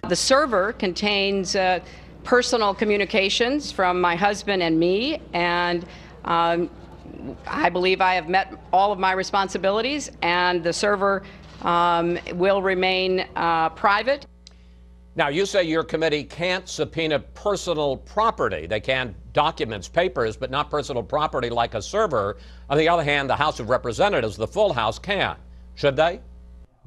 The server contains personal communications from my husband and me, and I believe I have met all of my responsibilities, and the server will remain private. Now, you say your committee can't subpoena personal property. They can documents, papers, but not personal property like a server. On the other hand, the House of Representatives, the full House, can. Should they?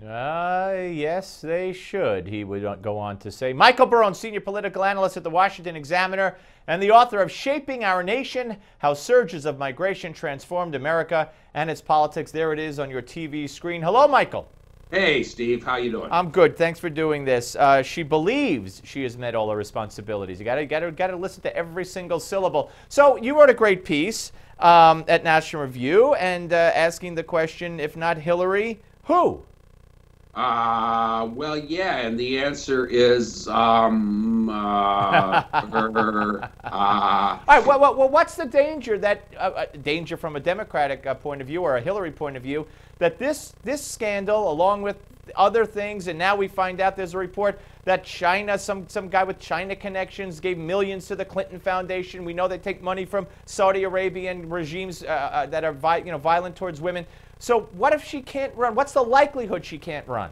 Yes, they should, he would go on to say. Michael Barone, senior political analyst at the Washington Examiner and the author of Shaping Our Nation, How Surges of Migration Transformed America and Its Politics. There it is on your TV screen. Hello, Michael. Hey, Steve. How you doing? I'm good. Thanks for doing this. She believes she has met all her responsibilities. You got to listen to every single syllable. So you wrote a great piece at National Review and asking the question, if not Hillary, who? Well, yeah, and the answer is, All right, well, what's the danger that, danger from a Democratic point of view or a Hillary point of view, that this scandal, along with other things, and now we find out there's a report that China, some guy with China connections gave millions to the Clinton Foundation. We know they take money from Saudi Arabian regimes that are violent towards women. So what if she can't run? What's the likelihood she can't run?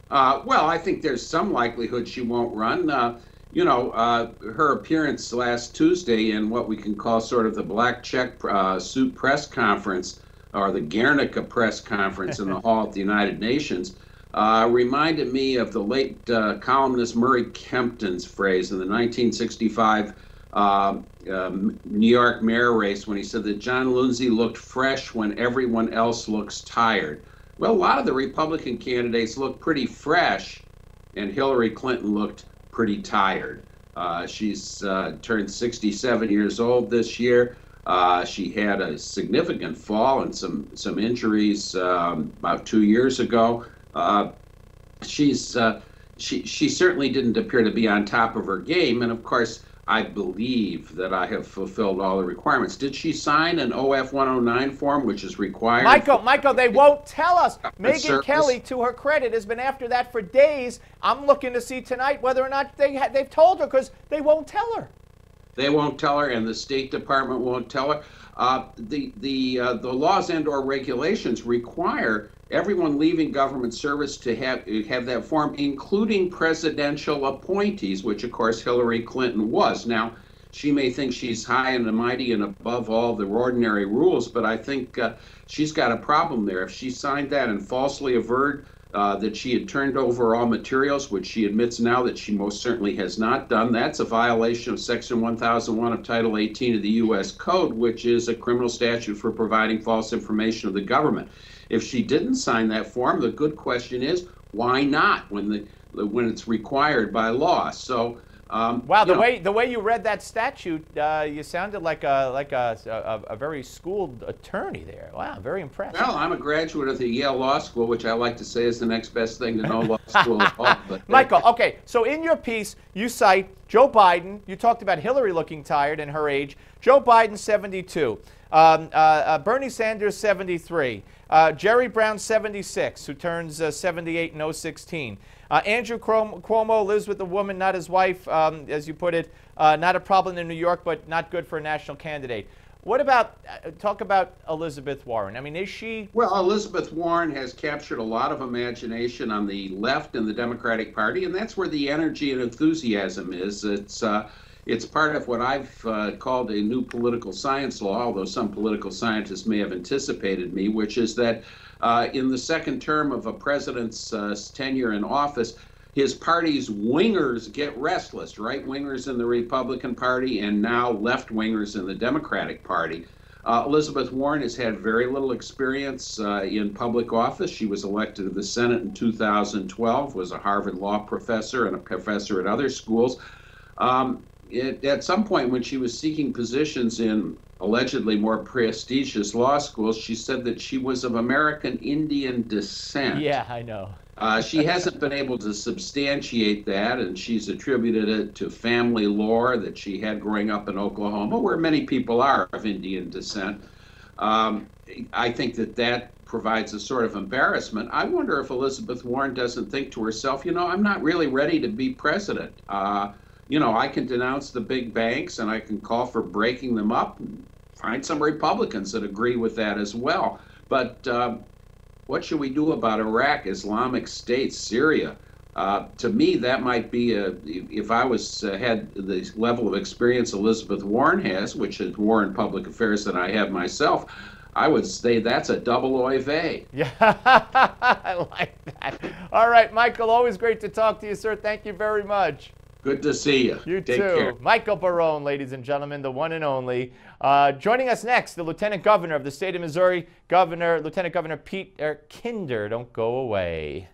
Well, I think there's some likelihood she won't run. Her appearance last Tuesday in what we can call sort of the black check suit press conference, or the Guernica press conference in the hall at the United Nations, reminded me of the late columnist Murray Kempton's phrase in the 1965 New York mayor race, when he said that John Lindsay looked fresh when everyone else looks tired. Well, a lot of the Republican candidates looked pretty fresh, and Hillary Clinton looked pretty tired. She's turned 67 years old this year. She had a significant fall and some injuries about 2 years ago. She certainly didn't appear to be on top of her game, and of course, I believe that I have fulfilled all the requirements. Did she sign an OF 109 form, which is required? Michael, they won't tell us. Megyn Kelly, to her credit, has been after that for days. I'm looking to see tonight whether or not they've told her, because they won't tell her. They won't tell her, and the State Department won't tell her. The laws and/or regulations require everyone leaving government service to have that form, including presidential appointees, which of course Hillary Clinton was. Now, she may think she's high and mighty and above all the ordinary rules, but I think she's got a problem there. If she signed that and falsely averred that she had turned over all materials, which she admits now that she most certainly has not done, that's a violation of Section 1001 of Title 18 of the U.S. Code, which is a criminal statute for providing false information of the government. If she didn't sign that form, the good question is, why not when it's required by law? So, wow, the way you read that statute, you sounded like a very schooled attorney there. Wow, very impressive. Well, I'm a graduate of the Yale Law School, which I like to say is the next best thing to no law school at all. But, Michael, okay, so in your piece, you cite Joe Biden. You talked about Hillary looking tired and her age. Joe Biden, 72. Bernie Sanders, 73. Jerry Brown, 76, who turns 78 in 016. Andrew Cuomo lives with a woman, not his wife, as you put it. Not a problem in New York, but not good for a national candidate. What about, talk about Elizabeth Warren. I mean, is she? Well, Elizabeth Warren has captured a lot of imagination on the left in the Democratic Party, and that's where the energy and enthusiasm is. It's part of what I've called a new political science law, although some political scientists may have anticipated me, which is that in the second term of a president's tenure in office, his party's wingers get restless, right-wingers in the Republican Party and now left-wingers in the Democratic Party. Elizabeth Warren has had very little experience in public office. She was elected to the Senate in 2012, was a Harvard law professor and a professor at other schools. At some point when she was seeking positions in allegedly more prestigious law schools, she said that she was of American Indian descent. Yeah, I know. She hasn't been able to substantiate that, and she's attributed it to family lore that she had growing up in Oklahoma, where many people are of Indian descent. I think that provides a sort of embarrassment. I wonder if Elizabeth Warren doesn't think to herself, you know, I'm not really ready to be president. You know, I can denounce the big banks and I can call for breaking them up and find some Republicans that agree with that as well. But what should we do about Iraq, Islamic State, Syria? To me, that might be if I had the level of experience Elizabeth Warren has, which is war in public affairs that I have myself, I would say that's a double oy vey. Yeah, I like that. All right, Michael, always great to talk to you, sir. Thank you very much. Good to see you. You Take too. care. Michael Barone, ladies and gentlemen, the one and only. Joining us next, the Lieutenant Governor of the state of Missouri, Lieutenant Governor Pete Kinder. Don't go away.